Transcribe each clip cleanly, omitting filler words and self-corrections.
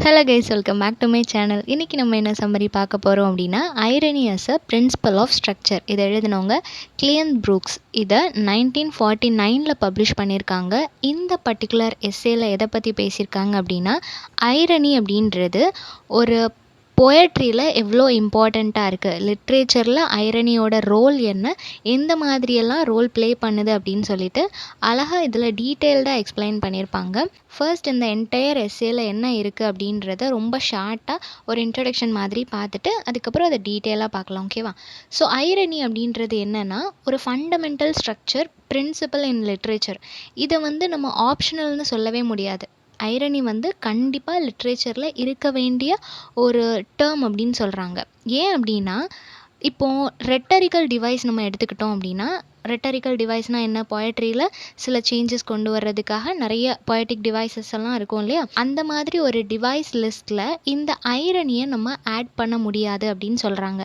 Hello guys, welcome back to my channel. இன்றைக்கி நம்ம என்ன சம்மரி பார்க்க போகிறோம் அப்படின்னா, irony as a principle of structure. இதை எழுதினவங்க கிளியன் ப்ரூக்ஸ். இதை 1949 பப்ளிஷ் பண்ணியிருக்காங்க. இந்த பர்டிகுலர் எஸ்ஸேல எதை பற்றி பேசியிருக்காங்க அப்படின்னா, ஐரணி அப்படின்றது ஒரு போயட்ரியில் எவ்வளோ இம்பார்ட்டண்ட்டாக இருக்குது, லிட்ரேச்சரில் ஐரனியோட ரோல் என்ன, எந்த மாதிரியெல்லாம் ரோல் ப்ளே பண்ணுது அப்படின்னு சொல்லிட்டு அழகாக இதில் டீட்டெயில்டாக எக்ஸ்பிளைன் பண்ணியிருப்பாங்க. ஃபர்ஸ்ட் இந்த என்டையர் எஸ்ஸேல என்ன இருக்குது அப்படின்றத ரொம்ப ஷார்ட்டாக ஒரு இன்ட்ரடக்ஷன் மாதிரி பார்த்துட்டு அதுக்கப்புறம் அதை டீட்டெயிலாக பார்க்கலாம். ஓகேவா? ஸோ ஐரணி என்னென்னா ஒரு fundamental structure principle in literature. இதை நம்ம ஆப்ஷனல்னு சொல்லவே முடியாது. ஐரணி கண்டிப்பாக லிட்ரேச்சரில் இருக்க வேண்டிய ஒரு டேர்ம் அப்படின்னு சொல்கிறாங்க. ஏன் அப்படின்னா, இப்போது ரெட்டரிக்கல் டிவைஸ் நம்ம எடுத்துக்கிட்டோம் அப்படின்னா, ரெட்டரிக்கல் டிவைஸ்னால் என்ன, பொயட்ரியில் சில சேஞ்சஸ் கொண்டு வர்றதுக்காக நிறைய பொயட்டிக் டிவைசஸ் எல்லாம் இருக்கும் இல்லையா, அந்த மாதிரி ஒரு டிவைஸ் லிஸ்ட்டில் இந்த ஐரனியை நம்ம ஆட் பண்ண முடியாது அப்படின்னு சொல்கிறாங்க.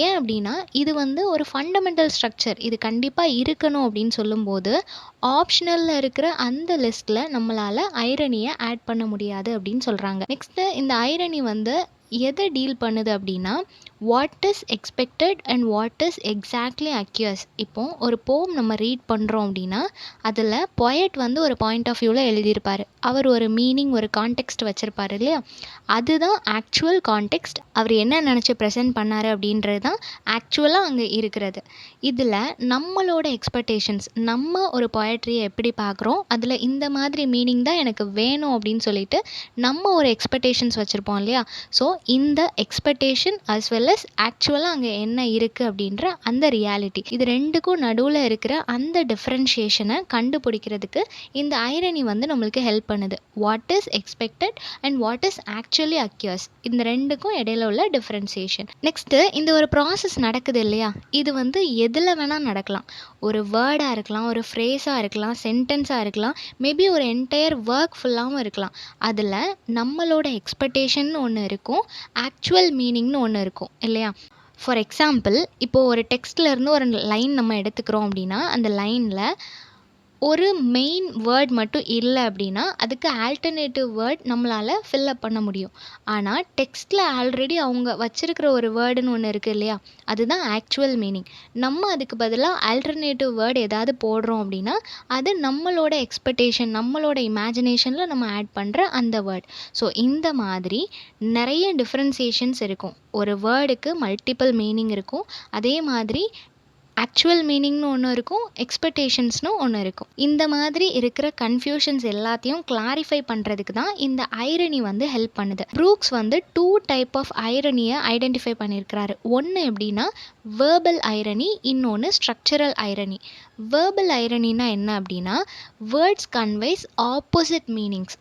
ஏன் அப்படின்னா, இது ஒரு ஃபண்டமெண்டல் ஸ்ட்ரக்சர், இது கண்டிப்பாக இருக்கணும் அப்படின்னு சொல்லும்போது ஆப்ஷனலில் இருக்கிற அந்த லிஸ்ட்டில் நம்மளால் ஐரனியை ஆட் பண்ண முடியாது அப்படின்னு சொல்கிறாங்க. நெக்ஸ்ட்டு இந்த ஐரணி எதை டீல் பண்ணுது அப்படின்னா, what is expected and what is exactly occurs. இப்போது ஒரு போம் நம்ம ரீட் பண்ணுறோம் அப்படின்னா அதில் பொயட் ஒரு பாயிண்ட் ஆஃப் வியூவில் எழுதியிருப்பார், அவர் ஒரு மீனிங் ஒரு கான்டெக்ஸ்ட் வச்சுருப்பார் இல்லையா, அதுதான் ஆக்சுவல் கான்டெக்ஸ்ட். அவர் என்ன நினச்சி ப்ரெசென்ட் பண்ணார் அப்படின்றது தான் ஆக்சுவலாக அங்கே இருக்கிறது. இதில் நம்மளோட எக்ஸ்பெக்டேஷன்ஸ், நம்ம ஒரு பொயட்ரியை எப்படி பார்க்குறோம், அதில் இந்த மாதிரி மீனிங் தான் எனக்கு வேணும் அப்படின்னு சொல்லிட்டு நம்ம ஒரு எக்ஸ்பெக்டேஷன்ஸ் வச்சுருப்போம் இல்லையா. ஸோ இந்த எக்ஸ்பெக்டேஷன் அஸ் வெல் அஸ் ஆக்சுவலாக அங்கே என்ன இருக்குது அப்படின்ற அந்த ரியாலிட்டி, இது ரெண்டுக்கும் நடுவில் இருக்கிற அந்த டிஃப்ரென்ஷியேஷனை கண்டுபிடிக்கிறதுக்கு இந்த ஐரணி நம்மளுக்கு ஹெல்ப் பண்ணுது. What is expected and what is actually occurs, இந்த ரெண்டுக்கும் இடையில உள்ள டிஃப்ரென்சியேஷன். நெக்ஸ்ட்டு இந்த ஒரு ப்ராசஸ் நடக்குது இல்லையா, இது எதில் வேணால் நடக்கலாம். ஒரு வேர்டாக இருக்கலாம், ஒரு ஃப்ரேஸாக இருக்கலாம், சென்டென்ஸாக இருக்கலாம், மேபி ஒரு என்டையர் ஒர்க் ஃபுல்லாகவும் இருக்கலாம். அதில் நம்மளோட எக்ஸ்பெக்டேஷன் ஒன்று இருக்கும், ஆக்சுவல் மீனிங்னு ஒன்று இருக்கும் இல்லையா. ஃபார் எக்ஸாம்பிள், இப்போது ஒரு டெக்ஸ்ட்லேருந்து ஒரு லைன் நம்ம எடுத்துக்கிறோம் அப்படின்னா, அந்த லைனில் ஒரு மெயின் வேர்ட் மட்டும் இல்லை அப்படின்னா அதுக்கு ஆல்டர்னேட்டிவ் வேர்ட் நம்மளால் ஃபில்லப் பண்ண முடியும். ஆனால் டெக்ஸ்ட்டில் ஆல்ரெடி அவங்க வச்சுருக்கிற ஒரு வேர்டுன்னு ஒன்று இருக்குது இல்லையா, அதுதான் ஆக்சுவல் மீனிங். நம்ம அதுக்கு பதிலாக ஆல்டர்னேட்டிவ் வேர்டு ஏதாவது போடுறோம் அப்படின்னா அது நம்மளோட எக்ஸ்பெக்டேஷன், நம்மளோட இமேஜினேஷனில் நம்ம ஆட் பண்ணுற அந்த வேர்ட். ஸோ இந்த மாதிரி நிறைய டிஃப்ரென்சியேஷன்ஸ் இருக்கும். ஒரு வேர்டுக்கு மல்டிபிள் மீனிங் இருக்கும், அதே மாதிரி ஆக்சுவல் மீனிங்னு ஒன்று இருக்கும், எக்ஸ்பெக்டேஷன்ஸ்னு ஒன்று இருக்கும். இந்த மாதிரி இருக்கிற கன்ஃபியூஷன்ஸ் எல்லாத்தையும் கிளாரிஃபை பண்ணுறதுக்கு தான் இந்த ஐரணி ஹெல்ப் பண்ணுது. ப்ரூக்ஸ் 2 டைப் ஆஃப் ஐரனியை ஐடென்டிஃபை பண்ணியிருக்கிறாரு. ஒன்று எப்படின்னா வேர்பல் ஐரணி, இன்னொன்று ஸ்ட்ரக்சரல் ஐரணி. வேர்பல் ஐரணினா என்ன அப்படின்னா, வேர்ட்ஸ் கன்வேஸ் ஆப்போசிட் மீனிங்ஸ்.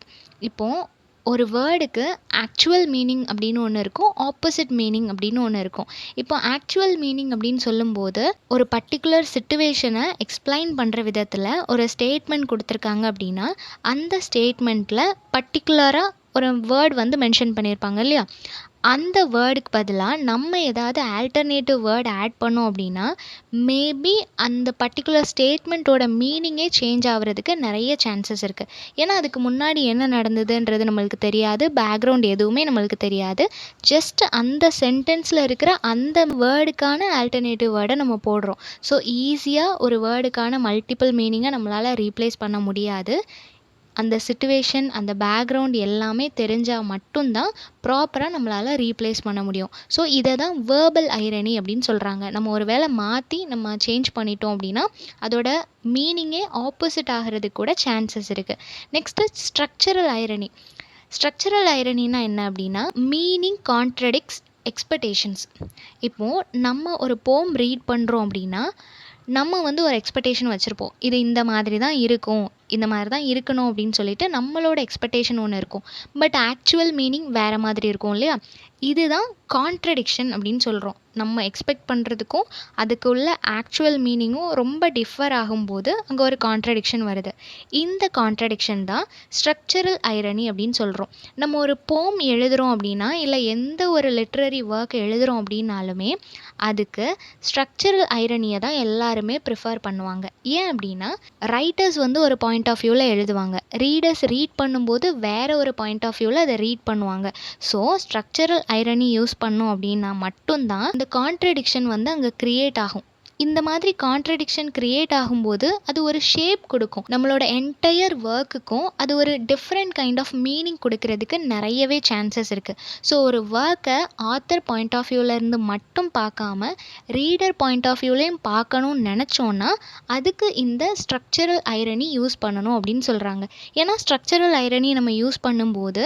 இப்போது ஒரு வேர்டுக்கு ஆக்சுவல் மீனிங் அப்படின்னு ஒன்று இருக்கும், ஆப்போசிட் மீனிங் அப்படின்னு ஒன்று இருக்கும். இப்போ ஆக்சுவல் மீனிங் அப்படின்னு சொல்லும்போது ஒரு பர்டிகுலர் சிச்சுவேஷனை எக்ஸ்பிளைன் பண்ணுற விதத்தில் ஒரு ஸ்டேட்மெண்ட் கொடுத்துருக்காங்க அப்படின்னா அந்த ஸ்டேட்மெண்ட்டில் பர்டிகுலராக ஒரு வேர்ட் மென்ஷன் பண்ணியிருப்பாங்க இல்லையா, அந்த வேர்டுக்கு பதிலாக நம்ம ஏதாவது ஆல்டர்னேட்டிவ் வேர்ட் ஆட் பண்ணோம் அப்படின்னா மேபி அந்த பர்டிகுலர் ஸ்டேட்மெண்ட்டோட மீனிங்கே சேஞ்ச் ஆகிறதுக்கு நிறைய சான்சஸ் இருக்குது. ஏன்னா அதுக்கு முன்னாடி என்ன நடந்ததுன்றது நம்மளுக்கு தெரியாது, பேக்ரவுண்ட் எதுவுமே நம்மளுக்கு தெரியாது. ஜஸ்ட் அந்த சென்டென்ஸில் இருக்கிற அந்த வேர்டுக்கான ஆல்டர்னேட்டிவ் வேர்டை நம்ம போடுறோம். ஸோ ஈஸியாக ஒரு வேர்டுக்கான மல்டிபிள் மீனிங்கை நம்மளால் ரீப்ளேஸ் பண்ண முடியாது. அந்த சிச்சுவேஷன், அந்த பேக்ரவுண்ட் எல்லாமே தெரிஞ்சால் மட்டும்தான் ப்ராப்பராக நம்மளால் ரீப்ளேஸ் பண்ண முடியும். ஸோ இதை தான் வேர்பல் ஐரணி அப்படின்னு சொல்கிறாங்க. நம்ம ஒரு வேளை மாற்றி நம்ம சேஞ்ச் பண்ணிட்டோம் அப்படின்னா அதோட மீனிங்கே ஆப்போசிட் ஆகிறதுக்கு கூட சான்சஸ் இருக்குது. Next structural irony. ஸ்ட்ரக்சரல் ஐரணினா என்ன அப்படின்னா, மீனிங் கான்ட்ரடிக்ட்ஸ் எக்ஸ்பெக்டேஷன்ஸ். இப்போது நம்ம ஒரு போம் ரீட் பண்ணுறோம் அப்படின்னா நம்ம ஒரு எக்ஸ்பெக்டேஷன் வச்சுருப்போம், இது இந்த மாதிரி தான் இருக்கும், இந்த மாதிரி தான் இருக்கணும் அப்படின்னு சொல்லிட்டு நம்மளோட எக்ஸ்பெக்டேஷன் ஒன்று இருக்கும். பட் ஆக்சுவல் மீனிங் வேறு மாதிரி இருக்கும் இல்லையா. இதுதான் கான்ட்ரடிக்ஷன் அப்படின்னு சொல்கிறோம். நம்ம எக்ஸ்பெக்ட் பண்ணுறதுக்கும் அதுக்கு உள்ள ஆக்சுவல் மீனிங்கும் ரொம்ப டிஃபர் ஆகும்போது அங்கே ஒரு கான்ட்ரடிக்ஷன் வருது. இந்த கான்ட்ரடிக்ஷன் தான் ஸ்ட்ரக்சரல் ஐரணி அப்படின்னு சொல்கிறோம். நம்ம ஒரு போம் எழுதுகிறோம் அப்படின்னா, இல்லை எந்த ஒரு லிட்ரரி ஒர்க் எழுதுகிறோம் அப்படின்னாலுமே அதுக்கு ஸ்ட்ரக்சரல் ஐரணியை தான் எல்லாருமே ப்ரிஃபர் பண்ணுவாங்க. ஏன் அப்படின்னா ரைட்டர்ஸ் ஒரு பாயிண்ட் பாயிண்ட் ஆஃப் வியூவில் எழுதுவாங்க. ரீடர்ஸ் ரீட் பண்ணும்போது வேறு ஒரு பாயிண்ட் ஆஃப் வியூவில் அதை ரீட் பண்ணுவாங்க. ஸோ ஸ்ட்ரக்சரல் ஐரணி யூஸ் பண்ணோம் அப்படின்னா மட்டும்தான் இந்த கான்ட்ரடிக்ஷன் வந்து அங்கே க்ரியேட் ஆகும். இந்த மாதிரி கான்ட்ரடிக்ஷன் க்ரியேட் ஆகும்போது அது ஒரு ஷேப் கொடுக்கும். நம்மளோட என்டையர் ஒர்க்குக்கும் அது ஒரு டிஃப்ரெண்ட் கைண்ட் ஆஃப் மீனிங் கொடுக்கறதுக்கு நிறையவே சான்சஸ் இருக்குது. ஸோ ஒரு ஒர்க்கை ஆத்தர் பாயிண்ட் ஆஃப் வியூவிலேருந்து மட்டும் பார்க்காம ரீடர் பாயிண்ட் ஆஃப் வியூலையும் பார்க்கணும்னு நினச்சோன்னா அதுக்கு இந்த ஸ்ட்ரக்சரல் ஐரணி யூஸ் பண்ணணும் அப்படின்னு சொல்கிறாங்க. ஏன்னா ஸ்ட்ரக்சரல் ஐரணி நம்ம யூஸ் பண்ணும்போது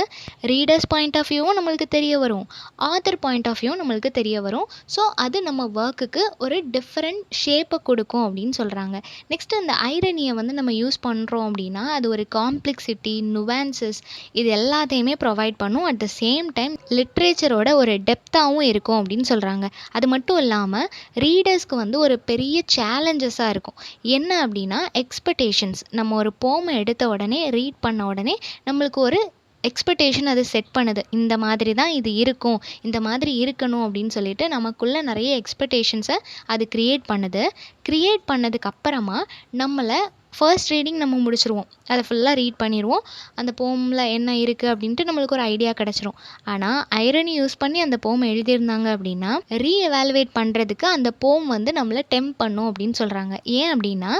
ரீடர்ஸ் பாயிண்ட் ஆஃப் வியூவும் நம்மளுக்கு தெரிய வரும், ஆத்தர் பாயிண்ட் ஆஃப் வியூவும் நம்மளுக்கு தெரிய வரும். ஸோ அது நம்ம ஒர்க்குக்கு ஒரு டிஃப்ரெண்ட் ஷேப்பை கொடுக்கும் அப்படின்னு சொல்கிறாங்க. நெக்ஸ்ட்டு இந்த ஐரனியை வந்து நம்ம யூஸ் பண்ணுறோம் அப்படின்னா அது ஒரு காம்ப்ளெக்சிட்டி, நுவான்சஸ் இது எல்லாத்தையுமே ப்ரொவைட் பண்ணும். அட் த சேம் டைம் லிட்ரேச்சரோட ஒரு டெப்த்தாகவும் இருக்கும் அப்படின்னு சொல்கிறாங்க. அது மட்டும் இல்லாமல் ரீடர்ஸ்க்கு வந்து ஒரு பெரிய சேலஞ்சஸாக இருக்கும். என்ன அப்படின்னா எக்ஸ்பெக்டேஷன்ஸ். நம்ம ஒரு போமை எடுத்த உடனே ரீட் பண்ண உடனே நம்மளுக்கு ஒரு எக்ஸ்பெக்டேஷன் அது செட் பண்ணுது. இந்த மாதிரி தான் இது இருக்கும், இந்த மாதிரி இருக்கணும் அப்படின்னு சொல்லிட்டு நமக்குள்ளே நிறைய எக்ஸ்பெக்டேஷன்ஸை அது க்ரியேட் பண்ணுது. க்ரியேட் பண்ணதுக்கு அப்புறமா நம்மளை ஃபர்ஸ்ட் ரீடிங் நம்ம முடிச்சிருவோம், அதை ஃபுல்லாக ரீட் பண்ணிடுவோம். அந்த போமில் என்ன இருக்குது அப்படின்ட்டு நம்மளுக்கு ஒரு ஐடியா கிடச்சிரும். ஆனால் ஐரணி யூஸ் பண்ணி அந்த போம் எழுதியிருந்தாங்க அப்படின்னா ரீஎவாலுவேட் பண்ணுறதுக்கு அந்த போம் வந்து நம்மளை டெம்ப் பண்ணும் அப்படின்னு சொல்கிறாங்க. ஏன் அப்படின்னா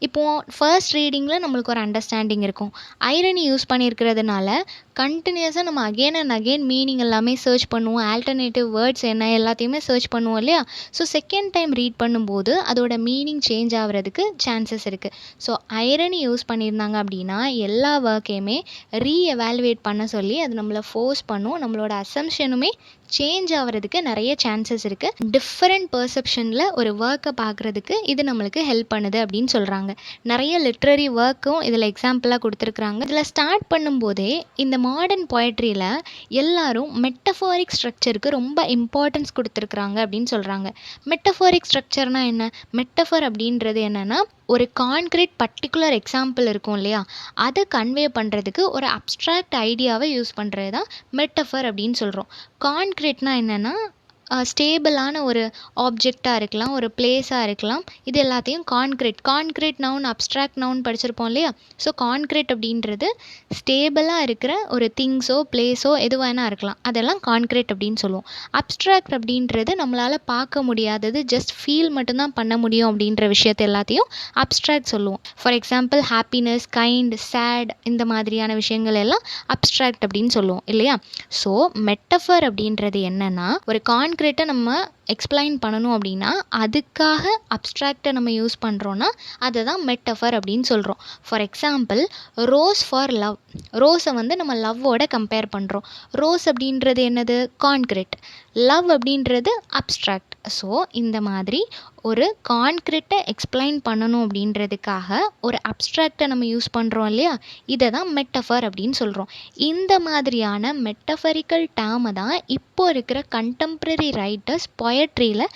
இப்போது ஃபர்ஸ்ட் ரீடிங்கில் நம்மளுக்கு ஒரு அண்டர்ஸ்டாண்டிங் இருக்கும். ஐரணி யூஸ் பண்ணியிருக்கிறதுனால கண்டினியூஸாக நம்ம அகெயின் அண்ட் அகெயின் மீனிங் எல்லாமே சர்ச் பண்ணுவோம், ஆல்டர்னேட்டிவ் வேர்ட்ஸ் என்ன எல்லாத்தையுமே சர்ச் பண்ணுவோம் இல்லையா. ஸோ செகண்ட் டைம் ரீட் பண்ணும்போது அதோட மீனிங் சேஞ்ச் ஆகிறதுக்கு சான்சஸ் இருக்குது. ஸோ ஐரணி யூஸ் பண்ணியிருந்தாங்க அப்படின்னா எல்லா ஒர்க்கையுமே ரீஎவாலுவேட் பண்ண சொல்லி அது நம்மளை ஃபோர்ஸ் பண்ணும். நம்மளோட அசம்ஷனுமே சேஞ்ச் ஆகிறதுக்கு நிறைய சான்சஸ் இருக்குது. டிஃப்ரெண்ட் பெர்செப்ஷனில் ஒரு ஒர்க்கை பார்க்குறதுக்கு இது நம்மளுக்கு ஹெல்ப் பண்ணுது அப்படின்னு சொல்கிறாங்க. நிறைய லிட்ரரி ஒர்க்கும் இதில் எக்ஸாம்பிளாக கொடுத்துருக்குறாங்க. இதில் ஸ்டார்ட் பண்ணும்போதே இந்த மாடர்ன் பொயட்ரியில் எல்லாரும் மெட்டஃபாரிக் ஸ்ட்ரக்சருக்கு ரொம்ப இம்பார்ட்டன்ஸ் கொடுத்துருக்குறாங்க அப்படின்னு சொல்கிறாங்க. மெட்டஃபாரிக் ஸ்ட்ரக்சர்னால் என்ன? மெட்டஃபர் அப்படின்றது என்னென்னா ஒரு கான்க்ரீட் பர்டிகுலர் எக்ஸாம்பிள் இருக்கும் இல்லையா, அதை கன்வே பண்ணுறதுக்கு ஒரு அப்ட்ராக்ட் ஐடியாவை யூஸ் பண்ணுறது தான் மெட்டஃபர் அப்படின்னு சொல்கிறோம். கான்க்ரீட்னா என்னென்னா ஸ்டேபிளான ஒரு ஆப்ஜெக்டாக இருக்கலாம், ஒரு பிளேஸாக இருக்கலாம். இது எல்லாத்தையும் கான்க்ரீட் நவுன், அப்ட்ராக்ட் நவுன் படிச்சிருப்போம் இல்லையா. ஸோ கான்க்ரீட் அப்படின்றது ஸ்டேபிளாக இருக்கிற ஒரு திங்ஸோ பிளேஸோ எது வேணால் இருக்கலாம், அதெல்லாம் கான்க்ரீட் அப்படின்னு சொல்லுவோம். அப்ட்ராக்ட் அப்படின்றது நம்மளால் பார்க்க முடியாதது, ஜஸ்ட் ஃபீல் மட்டும்தான் பண்ண முடியும் அப்படின்ற விஷயத்தை எல்லாத்தையும் அப்ட்ராக்ட் சொல்லுவோம். For example happiness, kind, sad இந்த மாதிரியான விஷயங்கள் எல்லாம் அப்ட்ராக்ட் அப்படின்னு சொல்லுவோம் இல்லையா. ஸோ மெட்டஃபர் அப்படின்றது என்னென்னா ஒரு கான்க்ரீட்டை நம்ம எக்ஸ்பிளைன் பண்ணணும் அப்படின்னா அதுக்காக அப்ட்ராக்டை நம்ம யூஸ் பண்ணுறோன்னா அதை தான் மெட்டஃபர் அப்படின்னு சொல்கிறோம். For example rose for love. ரோஸை வந்து நம்ம லவ்வோட கம்பேர் பண்ணுறோம். ரோஸ் அப்படின்றது என்னது? கான்க்ரீட். லவ் அப்படின்றது அப்ட்ராக்ட். ஸோ இந்த மாதிரி ஒரு கான்க்ரீட்டை எக்ஸ்பிளைன் பண்ணணும் அப்படின்றதுக்காக ஒரு அப்ட்ராக்டை நம்ம யூஸ் பண்ணுறோம் இல்லையா, இதை தான் மெட்டஃபர் அப்படின்னு சொல்கிறோம். இந்த மாதிரியான மெட்டஃபரிக்கல் டேர்மை தான் இப்போ இருக்கிற கண்டெம்ப்ரரி ரைட்டர்ஸ் பொயட்ரியில்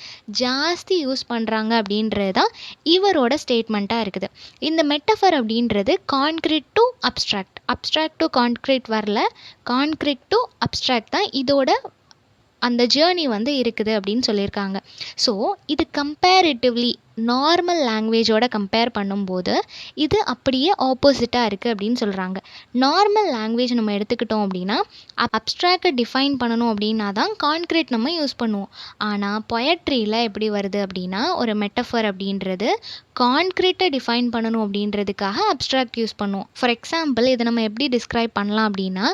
ஜாஸ்தி யூஸ் பண்ணுறாங்க அப்படின்றது தான் இவரோட ஸ்டேட்மெண்ட்டாக இருக்குது. இந்த மெட்டஃபர் அப்படின்றது concrete to abstract, abstract to concrete வரல, கான்க்ரீட் டு அப்ட்ராக்ட் தான் இதோட அந்த ஜேர்னி வந்து இருக்குது அப்படின்னு சொல்லியிருக்காங்க. ஸோ இது கம்பேரிட்டிவ்லி நார்மல் லாங்குவேஜோட கம்பேர் பண்ணும்போது இது அப்படியே ஆப்போசிட்டாக இருக்குது அப்படின்னு சொல்கிறாங்க. நார்மல் லாங்குவேஜ் நம்ம எடுத்துக்கிட்டோம் அப்படின்னா அப்ட்ராக்டை டிஃபைன் பண்ணணும் அப்படின்னா தான் கான்க்ரீட் நம்ம யூஸ் பண்ணுவோம். ஆனால் பொயட்ரியில் எப்படி வருது அப்படின்னா ஒரு மெட்டஃபர் அப்படின்றது கான்க்ரீட்டை டிஃபைன் பண்ணணும் அப்படின்றதுக்காக அப்ட்ராக்ட் யூஸ் பண்ணுவோம். ஃபார் எக்ஸாம்பிள் இதை நம்ம எப்படி டிஸ்கிரைப் பண்ணலாம் அப்படின்னா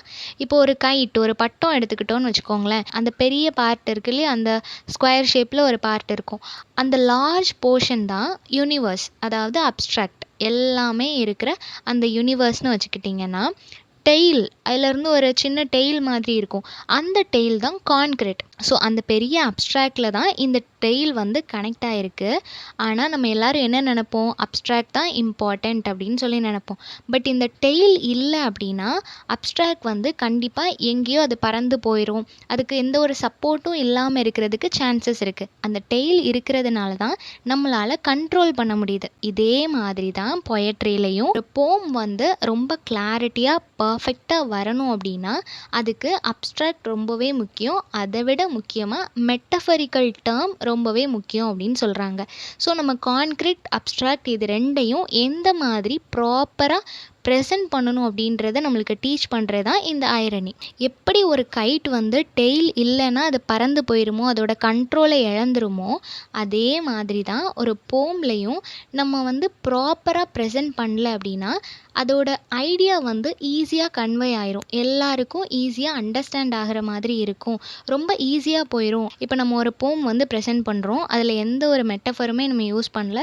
இப்போ ஒரு கைட், ஒரு பட்டம் எடுத்துக்கிட்டோன்னு வச்சுக்கோங்களேன். அந்த பெரிய பார்ட் இருக்கு இல்லையா, அந்த ஸ்கொயர் ஷேப்பில் ஒரு பார்ட் இருக்கும். அந்த லார்ஜ் போர்ஷன் தான் யூனிவர்ஸ், அதாவது அப்ட்ராக்ட் எல்லாமே இருக்கிற அந்த யூனிவர்ஸ்னு வச்சுக்கிட்டிங்கன்னா டெயில், அதிலேருந்து ஒரு சின்ன டெயில் மாதிரி இருக்கும், அந்த டெயில் தான் கான்க்ரீட். ஸோ அந்த பெரிய அப்ட்ராக்டில் தான் இந்த டெயில் வந்து கனெக்ட் ஆகிருக்கு. ஆனால் நம்ம எல்லோரும் என்ன நினைப்போம்? அப்ட்ராக்ட் தான் இம்பார்ட்டண்ட் அப்படின்னு சொல்லி நினைப்போம். பட் இந்த டெயில் இல்லை அப்படின்னா அப்ட்ராக்ட் வந்து கண்டிப்பாக எங்கேயோ அது பறந்து போயிடும், அதுக்கு எந்த ஒரு சப்போர்ட்டும் இல்லாமல் இருக்கிறதுக்கு சான்சஸ் இருக்குது. அந்த டெயில் இருக்கிறதுனால தான் நம்மளால் கண்ட்ரோல் பண்ண முடியுது. இதே மாதிரி தான் பொயட்ரிலையும் ஒரு போம் வந்து ரொம்ப கிளாரிட்டியாக பர்ஃபெக்டாக வரணும் அப்படின்னா அதுக்கு அப்ட்ராக்ட் ரொம்பவே முக்கியம். அதை விட முக்கியமாக மெட்டஃபரிக்கல் டேர்ம் ரொம்பவே முக்கியம் அப்படின்னு சொல்கிறாங்க. ஸோ நம்ம கான்க்ரீட், அப்ட்ராக்ட் இது ரெண்டையும் எந்த மாதிரி ப்ராப்பராக ப்ரெசென்ட் பண்ணணும் அப்படின்றத நம்மளுக்கு டீச் பண்ணுறது தான் இந்த ஐரணி. எப்படி ஒரு கைட் வந்து டெய்ல் இல்லைன்னா அது பறந்து போயிருமோ, அதோட கண்ட்ரோலை இழந்துருமோ, அதே மாதிரி தான் ஒரு போம்லையும் நம்ம வந்து ப்ராப்பராக ப்ரெசென்ட் பண்ணல அப்படின்னா அதோட ஐடியா வந்து ஈஸியாக கன்வே ஆயிரும், எல்லாருக்கும் ஈஸியாக அண்டர்ஸ்டாண்ட் ஆகிற மாதிரி இருக்கும், ரொம்ப ஈஸியாக போயிடும். இப்போ நம்ம ஒரு போம் வந்து ப்ரெசென்ட் பண்ணுறோம், அதில் எந்த ஒரு மெட்டஃபருமே நம்ம யூஸ் பண்ணல,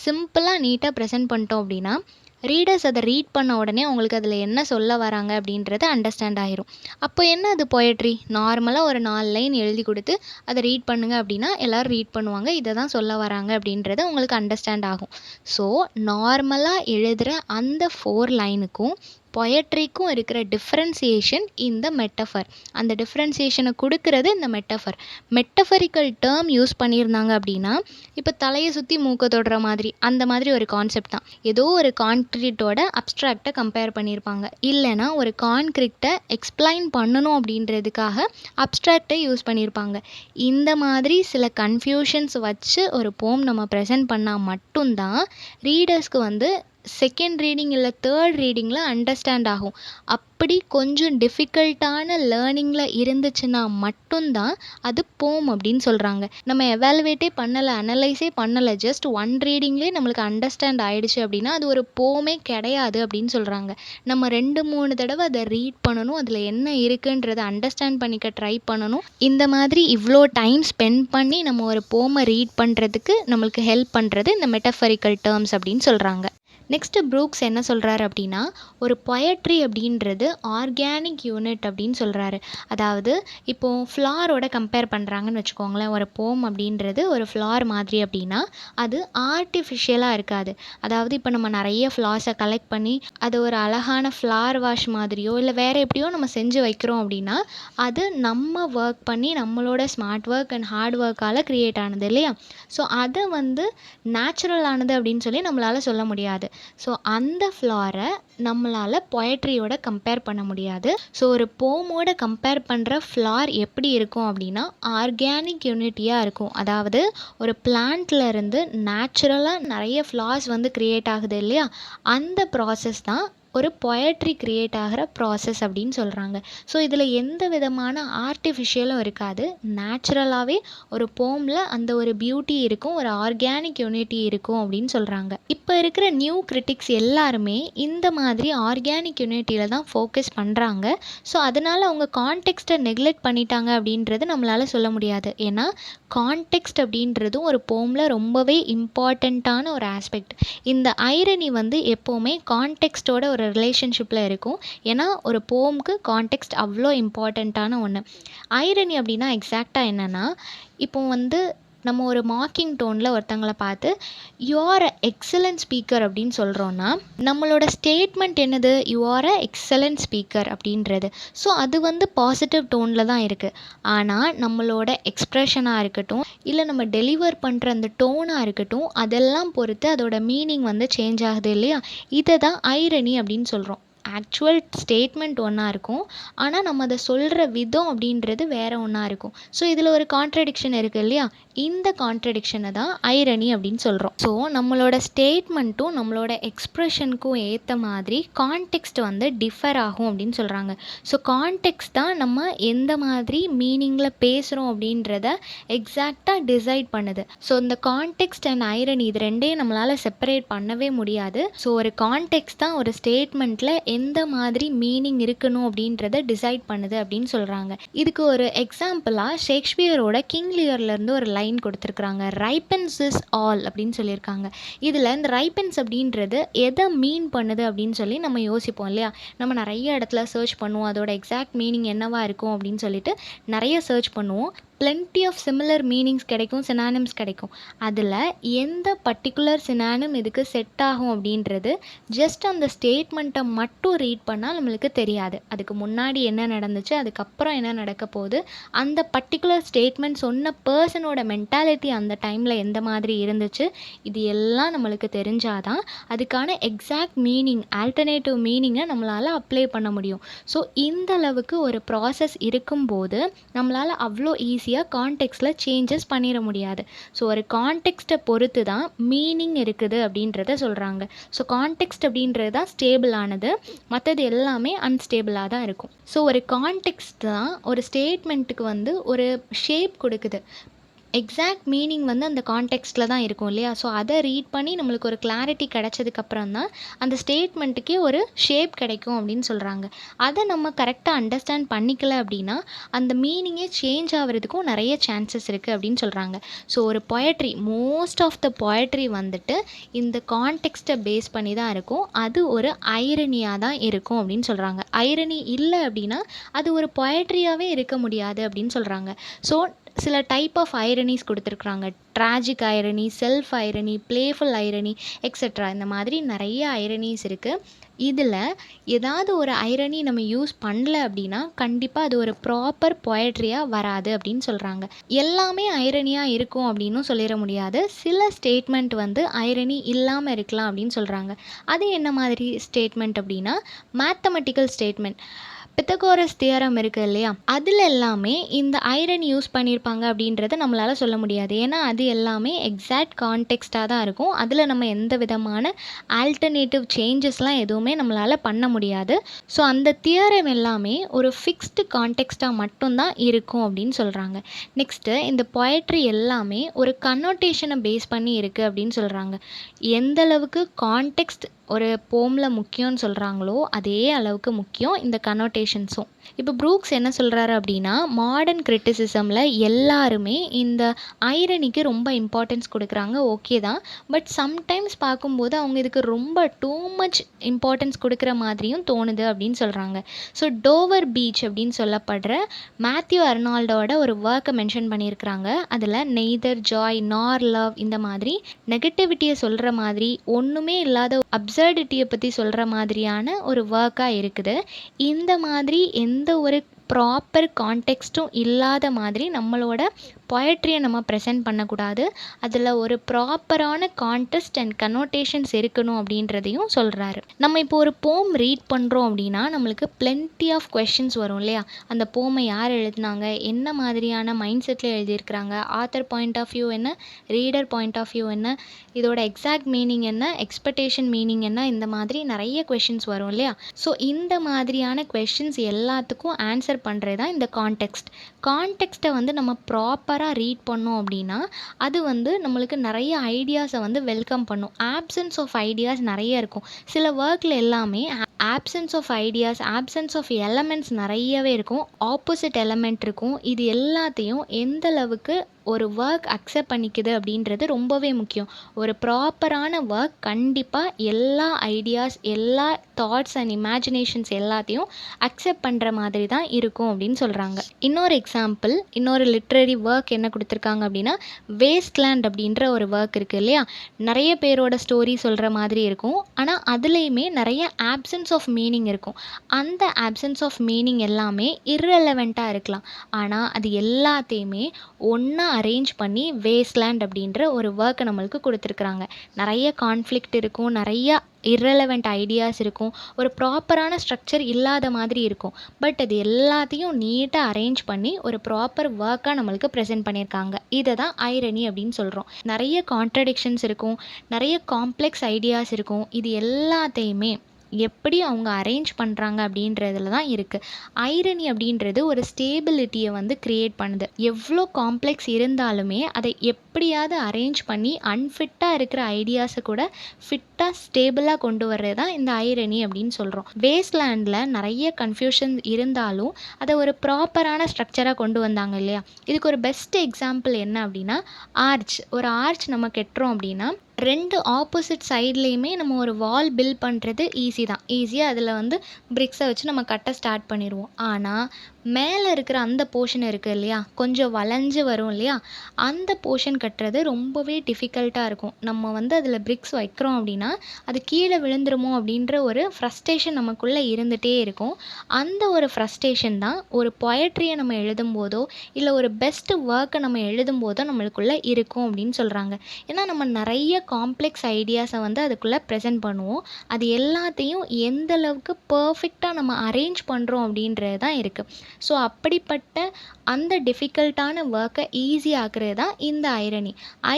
சிம்பிளாக நீட்டாக ப்ரெசென்ட் பண்ணிட்டோம் அப்படின்னா ரீடர்ஸ் அதை ரீட் பண்ண உடனே அவங்களுக்கு அதில் என்ன சொல்ல வராங்க அப்படின்றது அண்டர்ஸ்டாண்ட் ஆகிரும். அப்போ என்ன அது பொயட்ரி? நார்மலாக ஒரு 4 லைன் எழுதி கொடுத்து அதை ரீட் பண்ணுங்க அப்படின்னா எல்லோரும் ரீட் பண்ணுவாங்க, இதை தான் சொல்ல வராங்க அப்படின்றது உங்களுக்கு அண்டர்ஸ்டாண்ட் ஆகும். ஸோ நார்மலாக எழுதுகிற அந்த 4 லைனுக்கும் பொயட்ரிக்கும் இருக்கிற டிஃப்ரென்சியேஷன் இந்த மெட்டஃபர். அந்த டிஃப்ரென்சியேஷனை கொடுக்கறது இந்த மெட்டஃபர். மெட்டஃபரிக்கல் டேர்ம் யூஸ் பண்ணியிருந்தாங்க அப்படின்னா இப்போ தலையை சுற்றி மூக்க தொடுற மாதிரி அந்த மாதிரி ஒரு கான்செப்ட் தான். ஏதோ ஒரு கான்க்ரீட்டோட அப்ஸ்ட்ராக்டை கம்பேர் பண்ணியிருப்பாங்க, இல்லைனா ஒரு கான்க்ரீட்டை எக்ஸ்பிளைன் பண்ணணும் அப்படின்றதுக்காக அப்ஸ்ட்ராக்டை யூஸ் பண்ணியிருப்பாங்க. இந்த மாதிரி சில கன்ஃபியூஷன்ஸ் வச்சு ஒரு போம் நம்ம ப்ரெசென்ட் பண்ணால் மட்டும்தான் ரீடர்ஸ்க்கு வந்து செகண்ட் ரீடிங் இல்லை தேர்ட் ரீடிங்கில் அண்டர்ஸ்டாண்ட் ஆகும். அப்படி கொஞ்சம் டிஃபிகல்ட்டான லேர்னிங்கில் இருந்துச்சுன்னா மட்டும்தான் அது போம் அப்படின்னு சொல்கிறாங்க. நம்ம எவாலுவேட்டே பண்ணலை, அனலைஸே பண்ணலை, ஜஸ்ட் 1 ரீடிங்லேயே நம்மளுக்கு அண்டர்ஸ்டாண்ட் ஆகிடுச்சு அப்படின்னா அது ஒரு போமே கிடையாது அப்படின்னு சொல்கிறாங்க. நம்ம 2-3 தடவை அதை ரீட் பண்ணணும், அதில் என்ன இருக்குன்றதை அண்டர்ஸ்டாண்ட் பண்ணிக்க ட்ரை பண்ணணும். இந்த மாதிரி இவ்வளோ டைம் ஸ்பெண்ட் பண்ணி நம்ம ஒரு போமை ரீட் பண்ணுறதுக்கு நம்மளுக்கு ஹெல்ப் பண்ணுறது இந்த மெட்டஃபரிக்கல் டேர்ம்ஸ் அப்படின்னு சொல்கிறாங்க. நெக்ஸ்ட்டு ப்ரூக்ஸ் என்ன சொல்கிறாரு அப்படின்னா, ஒரு பொயட்ரி அப்படின்றது ஆர்கானிக் யூனிட் அப்படின்னு சொல்கிறாரு. அதாவது இப்போது ஃப்ளாரோட கம்பேர் பண்ணுறாங்கன்னு வச்சுக்கோங்களேன். ஒரு போம் அப்படின்றது ஒரு ஃப்ளார் மாதிரி அப்படின்னா அது ஆர்டிஃபிஷியலாக இருக்காது. அதாவது இப்போ நம்ம நிறைய ஃப்ளார்ஸை கலெக்ட் பண்ணி அது ஒரு அழகான ஃப்ளார் வாஷ் மாதிரியோ இல்லை வேறு எப்படியோ நம்ம செஞ்சு வைக்கிறோம் அப்படின்னா அது நம்ம ஒர்க் பண்ணி நம்மளோட ஸ்மார்ட் ஒர்க் அண்ட் ஹார்ட் ஒர்க்கால் க்ரியேட் ஆனது இல்லையா? ஸோ அதை வந்து நேச்சுரலானது அப்படின்னு சொல்லி நம்மளால் சொல்ல முடியாது. ஸோ அந்த ஃப்ளாரை நம்மளால் பொயட்ரியோட கம்பேர் பண்ண முடியாது. ஸோ ஒரு போமோட கம்பேர் பண்ணுற ஃப்ளார் எப்படி இருக்கும் அப்படின்னா ஆர்கானிக் யூனிட்டியாக இருக்கும். அதாவது ஒரு பிளான்ட்லேருந்து நேச்சுரலாக நிறைய ஃப்ளார்ஸ் வந்து க்ரியேட் ஆகுது இல்லையா? அந்த ப்ராசஸ் தான் ஒரு பொயட்ரி க்ரியேட் ஆகிற ப்ராசஸ் அப்படின்னு சொல்கிறாங்க. ஸோ இதில் எந்த விதமான ஆர்டிஃபிஷியலும் இருக்காது, நேச்சுரலாகவே ஒரு போமில் அந்த ஒரு பியூட்டி இருக்கும், ஒரு ஆர்கானிக் யூனிட்டி இருக்கும் அப்படின்னு சொல்கிறாங்க. இப்போ இருக்கிற நியூ கிரிட்டிக்ஸ் எல்லாருமே இந்த மாதிரி ஆர்கானிக் யூனிட்டியில் தான் ஃபோக்கஸ் பண்ணுறாங்க. ஸோ அதனால் அவங்க கான்டெக்ஸ்ட்டை நெக்லெக்ட் பண்ணிட்டாங்க அப்படின்றது நம்மளால் சொல்ல முடியாது. ஏன்னா கான்டெக்ஸ்ட் அப்படின்றதும் ஒரு போமில் ரொம்பவே இம்பார்ட்டண்ட்டான ஒரு ஆஸ்பெக்ட். இந்த ஐரணி வந்து எப்போவுமே கான்டெக்ஸ்ட்டோட ஒரு ரிலேஷன்ஷிப்பில் இருக்கும். ஏன்னா ஒரு போமுக்கு கான்டெக்ஸ்ட் அவ்வளோ இம்பார்ட்டண்ட்டான ஒன்று. ஐரணி அப்படின்னா எக்ஸாக்டாக என்னென்னா, இப்போ வந்து நம்ம ஒரு மார்க்கிங் டோனில் ஒருத்தங்களை பார்த்து you are a excellent speaker அப்படின்னு சொல்கிறோன்னா நம்மளோட ஸ்டேட்மெண்ட் என்னது? You are a excellent speaker அப்படின்றது. ஸோ அது வந்து பாசிட்டிவ் டோனில் தான் இருக்குது. ஆனால் நம்மளோட எக்ஸ்ப்ரெஷனாக இருக்கட்டும் இல்லை நம்ம டெலிவர் பண்ணுற அந்த டோனாக இருக்கட்டும் அதெல்லாம் பொறுத்து அதோட மீனிங் வந்து சேஞ்ச் ஆகுது இல்லையா? இதை தான் ஐரணி அப்படின்னு சொல்கிறோம். ஆக்சுவல் ஸ்டேட்மெண்ட் ஒன்றா இருக்கும், ஆனால் நம்ம அதை சொல்கிற விதம் அப்படின்றது வேறு ஒன்றா இருக்கும். ஸோ இதில் ஒரு கான்ட்ரடிக்ஷன் இருக்குது இல்லையா? இந்த கான்ட்ரடிக்ஷனை தான் ஐரணி அப்படின்னு சொல்கிறோம். ஸோ நம்மளோட ஸ்டேட்மெண்ட்டும் நம்மளோட எக்ஸ்ப்ரெஷனுக்கும் ஏற்ற மாதிரி கான்டெக்ஸ்ட் வந்து டிஃபர் ஆகும் அப்படின்னு சொல்கிறாங்க. ஸோ கான்டெக்ஸ்ட் தான் நம்ம எந்த மாதிரி மீனிங்கில் பேசுகிறோம் அப்படின்றத எக்ஸாக்டாக டிசைட் பண்ணுது. ஸோ இந்த கான்டெக்ஸ்ட் அண்ட் ஐரணி இது ரெண்டையும் நம்மளால் செப்பரேட் பண்ணவே முடியாது. ஸோ ஒரு கான்டெக்ஸ்ட் தான் ஒரு ஸ்டேட்மெண்ட்டில் எந்த மாதிரி மீனிங் இருக்கணும் அப்படின்றத டிசைட் பண்ணுது அப்படின்னு சொல்கிறாங்க. இதுக்கு ஒரு எக்ஸாம்பிளாக ஷேக்ஸ்பியரோட கிங் லியர்லேருந்து ஒரு லைன் கொடுத்துருக்குறாங்க. ரைப்பன்ஸ் இஸ் ஆல் அப்படின்னு சொல்லியிருக்காங்க. இதில் இந்த ரைப்பன்ஸ் அப்படின்றது எதை மீன் பண்ணுது அப்படின்னு சொல்லி நம்ம யோசிப்போம் இல்லையா? நம்ம நிறைய இடத்துல சர்ச் பண்ணுவோம், அதோட எக்ஸாக்ட் மீனிங் என்னவா இருக்கும் அப்படின்னு சொல்லிட்டு நிறைய சர்ச் பண்ணுவோம். plenty ஆஃப் சிமிலர் மீனிங்ஸ் கிடைக்கும், சினானிம்ஸ் கிடைக்கும். அதில் எந்த பர்டிகுலர் சினானிம் இதுக்கு செட் ஆகும் அப்படின்றது ஜஸ்ட் அந்த ஸ்டேட்மெண்ட்டை மட்டும் ரீட் பண்ணால் நம்மளுக்கு தெரியாது. அதுக்கு முன்னாடி என்ன நடந்துச்சு, அதுக்கப்புறம் என்ன நடக்க போகுது, அந்த பர்டிகுலர் ஸ்டேட்மெண்ட் சொன்ன பர்சனோட மென்டாலிட்டி அந்த டைமில் எந்த மாதிரி இருந்துச்சு, இது எல்லாம் நம்மளுக்கு தெரிஞ்சாதான் அதுக்கான எக்ஸாக்ட் மீனிங், ஆல்டர்னேட்டிவ் மீனிங்கை நம்மளால் அப்ளை பண்ண முடியும். ஸோ இந்த அளவுக்கு ஒரு ப்ராசஸ் இருக்கும்போது நம்மளால் அவ்வளோ ஈஸியாக ஈஸியாக கான்டெக்ஸ்டில் சேஞ்சஸ் பண்ணிட முடியாது. ஸோ ஒரு கான்டெக்ஸ்ட்டை பொறுத்து தான் மீனிங் இருக்குது அப்படின்றத சொல்கிறாங்க. ஸோ கான்டெக்ஸ்ட் அப்படின்றது தான் ஸ்டேபிளானது, மற்றது எல்லாமே அன்ஸ்டேபிளாக தான் இருக்கும். ஸோ ஒரு கான்டெக்ஸ்ட் தான் ஒரு ஸ்டேட்மெண்ட்டுக்கு வந்து ஒரு ஷேப் கொடுக்குது. எக்ஸாக்ட் மீனிங் வந்து அந்த கான்டெக்ஸ்ட்டில் தான் இருக்கும் இல்லையா? ஸோ அதை ரீட் பண்ணி நம்மளுக்கு ஒரு கிளாரிட்டி கிடைச்சதுக்கப்புறம் தான் அந்த ஸ்டேட்மெண்ட்டுக்கே ஒரு ஷேப் கிடைக்கும் அப்படின்னு சொல்கிறாங்க. அதை நம்ம கரெக்டாக அண்டர்ஸ்டாண்ட் பண்ணிக்கல அப்படின்னா அந்த மீனிங்கே சேஞ்ச் ஆகிறதுக்கும் நிறைய சான்சஸ் இருக்குது அப்படின்னு சொல்கிறாங்க. ஸோ ஒரு poetry, most of the poetry வந்துட்டு இந்த கான்டெக்ஸ்ட்டை பேஸ் பண்ணி தான் இருக்கும். அது ஒரு ஐரனியாக தான் இருக்கும் அப்படின்னு சொல்கிறாங்க. ஐரனி இல்லை அப்படின்னா அது ஒரு பொயட்ரியாகவே இருக்க முடியாது அப்படின்னு சொல்கிறாங்க. ஸோ சில டைப் ஆஃப் ஐரனிஸ் கொடுத்துருக்குறாங்க. Tragic irony, self irony, playful irony etcetera. இந்த மாதிரி நிறைய ஐரனிஸ் இருக்குது. இதில் ஏதாவது ஒரு ஐரனி நம்ம யூஸ் பண்ணல அப்படின்னா கண்டிப்பாக அது ஒரு ப்ராப்பர் பொயட்ரியாக வராது அப்படின்னு சொல்கிறாங்க. எல்லாமே ஐரனியாக இருக்கும் அப்படின்னும் சொல்லிட முடியாது. சில ஸ்டேட்மெண்ட் வந்து ஐரனி இல்லாமல் இருக்கலாம் அப்படின்னு சொல்கிறாங்க. அது என்ன மாதிரி ஸ்டேட்மெண்ட் அப்படின்னா மேத்தமெட்டிக்கல் ஸ்டேட்மெண்ட். பித்தகோரஸ் தியரம் இருக்குது இல்லையா? அதில் எல்லாமே இந்த ஐரன் யூஸ் பண்ணியிருப்பாங்க அப்படின்றத நம்மளால் சொல்ல முடியாது. ஏன்னா அது எல்லாமே எக்ஸாக்ட் கான்டெக்ஸ்ட்டாக தான் இருக்கும். அதில் நம்ம எந்த விதமான ஆல்டர்னேட்டிவ் சேஞ்சஸ்லாம் எதுவுமே நம்மளால் பண்ண முடியாது. ஸோ அந்த தியரம் எல்லாமே ஒரு ஃபிக்ஸ்டு கான்டெக்ஸ்ட்டாக மட்டும்தான் இருக்கும் அப்படின்னு சொல்கிறாங்க. நெக்ஸ்ட்டு இந்த பொயட்ரி எல்லாமே ஒரு கன்னோட்டேஷனை பேஸ் பண்ணி இருக்குது அப்படின்னு சொல்கிறாங்க. எந்த அளவுக்கு கான்டெக்ஸ்ட் ஒரு போமில் முக்கியம்னு சொல்கிறாங்களோ அதே அளவுக்கு முக்கியம் இந்த கன்னோட்டேஷன்ஸும். இப்போ ப்ரூக்ஸ் என்ன சொல்கிறாரு அப்படின்னா மாடர்ன் கிரிட்டிசிசமில் எல்லாருமே இந்த ஐரனிக்கு ரொம்ப இம்பார்ட்டன்ஸ் கொடுக்குறாங்க, ஓகே தான். பட் சம்டைம்ஸ் பார்க்கும்போது அவங்க இதுக்கு ரொம்ப டூ மச் இம்பார்ட்டன்ஸ் கொடுக்குற மாதிரியும் தோணுது அப்படின்னு சொல்கிறாங்க. ஸோ டோவர் பீச் அப்படின்னு சொல்லப்படுற மேத்யூ அர்னால்டோட ஒரு ஒர்க்கை மென்ஷன் பண்ணியிருக்கிறாங்க. அதில் நெய்தர் ஜாய் நார் லவ் இந்த மாதிரி நெகட்டிவிட்டியை சொல்கிற மாதிரி ஒன்றுமே இல்லாத அப்சர்டிட்டியை பற்றி சொல்கிற மாதிரியான ஒரு ஒர்க்காக இருக்குது. இந்த மாதிரி எந்த ஒரு ப்ராப்பர் கான்டெக்ஸ்ட்டும் இல்லாத மாதிரி நம்மளோட பொயட்ரியை நம்ம ப்ரெசென்ட் பண்ணக்கூடாது. அதில் ஒரு ப்ராப்பரான கான்டெக்ஸ்ட் அண்ட் கன்னோட்டேஷன்ஸ் இருக்கணும் அப்படின்றதையும் சொல்கிறாரு. நம்ம இப்போ ஒரு போம் ரீட் பண்ணுறோம் அப்படின்னா நம்மளுக்கு பிளென்டி ஆஃப் கொஷின்ஸ் வரும் இல்லையா? அந்த போமை யார் எழுதினாங்க, என்ன மாதிரியான மைண்ட் செட்டில் எழுதியிருக்கிறாங்க, ஆத்தர் பாயிண்ட் ஆஃப் வியூ என்ன, ரீடர் பாயிண்ட் ஆஃப் வியூ என்ன, இதோட எக்ஸாக்ட் மீனிங் என்ன, எக்ஸ்பெக்டேஷன் மீனிங் என்ன, இந்த மாதிரி நிறைய கொஷின்ஸ் வரும் இல்லையா? ஸோ இந்த மாதிரியான கொஷின்ஸ் எல்லாத்துக்கும் ஆன்சர் பண்ணுறது தான் இந்த கான்டெக்ஸ்ட். கான்டெக்ஸ்ட்டை வந்து நம்ம ப்ராப்பராக ரீட் பண்ணோம் அப்படின்னா அது வந்து நம்மளுக்கு நிறைய ஐடியாஸை வந்து வெல்கம் பண்ணும். ஆப்சன்ஸ் ஆஃப் ஐடியாஸ் நிறைய இருக்கும். சில ஒர்க்கில் எல்லாமே options of ideas, options of elements நிறையவே இருக்கும், ஆப்போசிட் எலமெண்ட் இருக்கும். இது எல்லாத்தையும் எந்த அளவுக்கு ஒரு ஒர்க் அக்செப்ட் பண்ணிக்குது அப்படின்றது ரொம்பவே முக்கியம். ஒரு ப்ராப்பரான ஒர்க் கண்டிப்பாக எல்லா ஐடியாஸ், எல்லா தாட்ஸ் அண்ட் இமேஜினேஷன்ஸ் எல்லாத்தையும் அக்செப்ட் பண்ணுற மாதிரி தான் இருக்கும் அப்படின்னு சொல்கிறாங்க. இன்னொரு எக்ஸாம்பிள், இன்னொரு லிட்ரரி ஒர்க் என்ன கொடுத்துருக்காங்க அப்படின்னா வேஸ்ட்லேண்ட் அப்படின்ற ஒரு ஒர்க் இருக்குது இல்லையா? நிறைய பேரோட ஸ்டோரி சொல்கிற மாதிரி இருக்கும். ஆனால் அதுலேயுமே நிறைய ஆப்சன்ஸ் ஆஃப் மீனிங் இருக்கும். அந்த ஆப்சன்ஸ் ஆஃப் மீனிங் எல்லாமே இர்ரெலவெண்ட்டாக இருக்கலாம். ஆனால் அது எல்லாத்தையுமே ஒன்றா அரேஞ்ச் பண்ணி வேஸ்ட்லேண்ட் அப்படின்ற ஒரு ஒர்க்கை நம்மளுக்கு கொடுத்துருக்குறாங்க. நிறைய கான்ஃப்ளிக்ட் இருக்கும், நிறைய இர்ரெலவெண்ட் ஐடியாஸ் இருக்கும், ஒரு ப்ராப்பரான ஸ்ட்ரக்சர் இல்லாத மாதிரி இருக்கும். பட் அது எல்லாத்தையும் நீட்டாக அரேஞ்ச் பண்ணி ஒரு ப்ராப்பர் ஒர்க்காக நம்மளுக்கு ப்ரெசென்ட் பண்ணியிருக்காங்க. இதை தான் ஐரனி அப்படின்னு சொல்கிறோம். நிறைய கான்ட்ரடிக்ஷன்ஸ் இருக்கும், நிறைய காம்ப்ளெக்ஸ் ஐடியாஸ் இருக்கும். இது எல்லாத்தையுமே எப்படி அவங்க அரேஞ்ச் பண்ணுறாங்க அப்படின்றதுல தான் இருக்குது. ஐரனி அப்படின்றது ஒரு ஸ்டேபிலிட்டியை வந்து க்ரியேட் பண்ணுது. எவ்வளோ காம்ப்ளெக்ஸ் இருந்தாலுமே அதை எப்படியாவது அரேஞ்ச் பண்ணி அன்ஃபிட்டாக இருக்கிற ஐடியாஸை கூட ஃபிட்டாக ஸ்டேபிளாக கொண்டு வர்றது தான் இந்த ஐரனி அப்படின்னு சொல்கிறோம். வேஸ்ட்லேண்டில் நிறைய கன்ஃபியூஷன் இருந்தாலும் அதை ஒரு ப்ராப்பரான ஸ்ட்ரக்சராக கொண்டு வந்தாங்க இல்லையா? இதுக்கு ஒரு பெஸ்ட் எக்ஸாம்பிள் என்ன அப்படின்னா ஆர்ச். ஒரு ஆர்ச் நம்ம கட்டுறோம் அப்படின்னா ரெண்டு ஆப்போசிட் சைட்லேயுமே நம்ம ஒரு வால் பில்ட் பண்ணுறது ஈஸி தான். ஈஸியாக அதில் வந்து பிரிக்ஸை வச்சு நம்ம கட்ட ஸ்டார்ட் பண்ணிடுவோம். ஆனால் மேலே இருக்கிற அந்த போர்ஷன் இருக்குது இல்லையா, கொஞ்சம் வளைஞ்சு வரும் இல்லையா, அந்த போர்ஷன் கட்டுறது ரொம்பவே டிஃபிகல்ட்டாக இருக்கும். நம்ம வந்து அதில் பிரிக்ஸ் வைக்கிறோம் அப்படின்னா அது கீழே விழுந்துருமோ அப்படின்ற ஒரு ஃப்ரஸ்ட்ரேஷன் நமக்குள்ளே இருந்துகிட்டே இருக்கும். அந்த ஒரு ஃப்ரஸ்ட்ரேஷன் தான் ஒரு பொயட்ரியை நம்ம எழுதும் போதோ இல்லை ஒரு பெஸ்ட் ஒர்க்கை நம்ம எழுதும் போதோ நம்மளுக்குள்ளே இருக்கும் அப்படின்னு சொல்கிறாங்க. ஏன்னா நம்ம நிறைய காம்ப்ளெக்ஸ் ஐடியாஸை வந்து அதுக்குள்ளே ப்ரெசென்ட் பண்ணுவோம். அது எல்லாத்தையும் எந்த அளவுக்கு பர்ஃபெக்டாக நம்ம அரேஞ்ச் பண்ணுறோம் அப்படின்றது தான் இருக்குது. ஸோ அப்படிப்பட்ட அந்த டிஃபிகல்ட்டான ஒர்க்கை ஈஸி ஆக்குறது தான் இந்த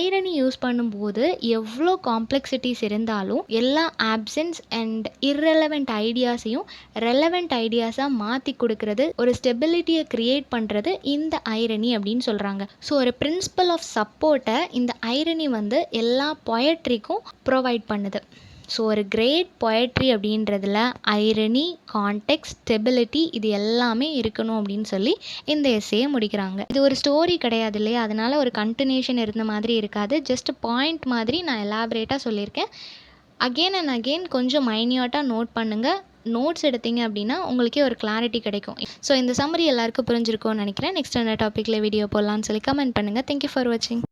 ஐரணி யூஸ் பண்ணும்போது எவ்வளோ காம்ப்ளெக்சிட்டிஸ் இருந்தாலும் எல்லா ஆப்சன்ஸ் அண்ட் இர்ரெலவெண்ட் ஐடியாஸையும் ரெலவெண்ட் ஐடியாஸாக மாற்றி கொடுக்கறது, ஒரு ஸ்டெபிலிட்டியை க்ரியேட் பண்ணுறது இந்த ஐரணி அப்படின்னு சொல்கிறாங்க. ஸோ ஒரு பிரின்சிபல் ஆஃப் சப்போர்ட்டை இந்த ஐரணி வந்து எல்லா பொயட்ரிக்கும் ப்ரொவைட் பண்ணுது. ஸோ ஒரு கிரேட் பொயட்ரி அப்படின்றதுல ஐரணி, கான்டெக்ஸ்ட், ஸ்டெபிலிட்டி இது எல்லாமே இருக்கணும் அப்படின்னு சொல்லி இந்த எஸ்ஸேயை முடிக்கிறாங்க. இது ஒரு ஸ்டோரி கிடையாது இல்லையா, அதனால ஒரு கண்டினியூஷன் இருந்த மாதிரி இருக்காது. ஜஸ்ட் பாயிண்ட் மாதிரி நான் எலாபரேட்டாக சொல்லியிருக்கேன். அகெயின் அண்ட் அகெயின் கொஞ்சம் மைன்யூட்டாக நோட் பண்ணுங்கள். நோட்ஸ் எடுத்தீங்க அப்படின்னா உங்களுக்கே ஒரு கிளாரிட்டி கிடைக்கும். ஸோ இந்த சம்மரி எல்லாருக்கும் புரிஞ்சிருக்கும்னு நினைக்கிறேன். நெக்ஸ்ட் என்ன டாப்பிக்கில் வீடியோ போடலான்னு சொல்லி கமெண்ட் பண்ணுங்கள். தேங்க்யூ ஃபார் வாட்சிங்.